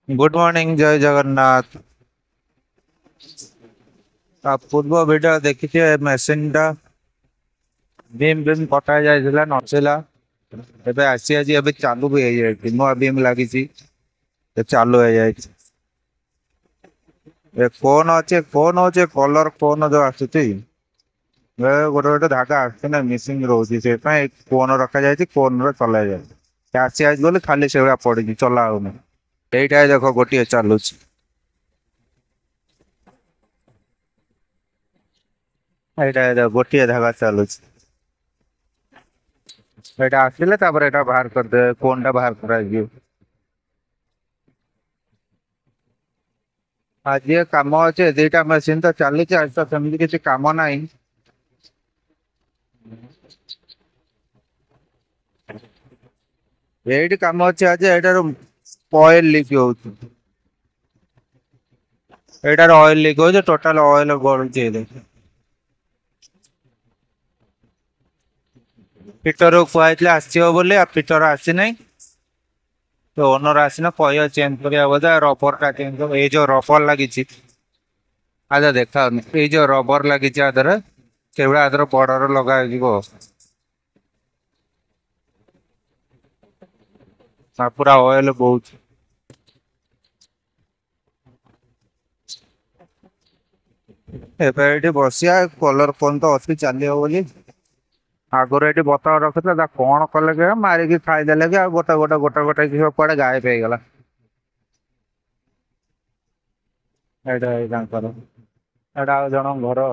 Good morning जय जगन्नाथ। पूर्व video देखिए मेसीन टा बीम बीम कटा जाइଥିଲା ନଥିଲା। ଏବେ ଆସି ଆଜି ଏବେ ଚାलୁ ବି ହେଇଯାଇଛି, ନୂଆ ବିମ୍ ଲାଗିଛି, ଚାଲୁ ହେଇଯାଇଛି। ଏ ଫୋନ ଅଛି, ଫୋନ ହଉଛି କଲର ଫୋନ ଯୋଉ ଆସୁଛି, ଗୋଟେ ଗୋଟେ ଧାଗା ଆସୁଛି ନା ମିସିଂ ରହୁଛି, ସେଥିପାଇଁ ଫୋନ ରଖାଯାଇଛି, ଫୋନରେ ଚଲାଯାଏ। ଆସି ଆଜି ବୋଲି ଖାଲି ସେଗୁଡା ପଡିଛି, ଚଲା ହଉନି। ଏଇଟା ଦେଖ ଗୋଟିଏ ଚାଲୁଛି। ଏଇଟା ଗୋଟିଏ ଧାଗା ଚାଲୁଛି। ଏଇଟା ଆସିଲେ ତାପରେ ଏଇଟା ବାହାର କରିଦେବେ, ଫୋନ ଟା ବାହାର କରାଯିବ। ଆଜି କାମ ଅଛି, ଦିଟା ମେସିନ ତ ଚାଲିଛି, ଆଜି ତ ସେମିତି କିଛି କାମ ନାହିଁ। ଏଇଠି କାମ ଅଛି ଆଜି, ଏଇଟାରୁ ଅଏଲ ଲିକ୍ ହଉଛି। ଏଇଟାର ଅଏଲ ଲିକ୍ ହଉଛି, ଟୋଟାଲ ଅଏଲ ଗଳୁଛି ଏଇଥିରେ। ପିଟର କୁହାଯାଇଥିଲା ଆସିବ ବୋଲି, ଆଉ ପିଟର ଆସିନାହିଁ। ଓନର ଆସିନା କହିବ ଚେଞ୍ଜ କରିବା ବୋଧେ, ରବର ଟା ଚେଞ୍ଜ ହବ, ଏଇ ଯୋଉ ରବର ଲାଗିଛି। ଆଚ୍ଛା ଦେଖାଉନି, ଏଇ ଯୋଉ ରବର ଲାଗିଛି ଆଧରେ, ସେଗୁଡା ଆଧର ବଡର ଲଗା ହେଇଯିବ। ପୁରା ଅଏଲ ବହୁଛି। ଏବେ ଏଇଠି ବସିବା, କଲର ଫୋନ ତ ଅଛି ଚାଲିବ ବୋଲି। ଆଗରୁ ଏଠି ବୋତଲ ରଖିଥିଲା, ତା କଣ କଲେ କି ମାରିକି ଖାଇଦେଲେ କି, ଆଉ ଗୋଟେ କୁଆଡେ ଗାୟବ ହେଇଗଲା। ଏଇଟା ତାଙ୍କର, ଏଇଟା ଆଉ ଜଣଙ୍କ ଘର।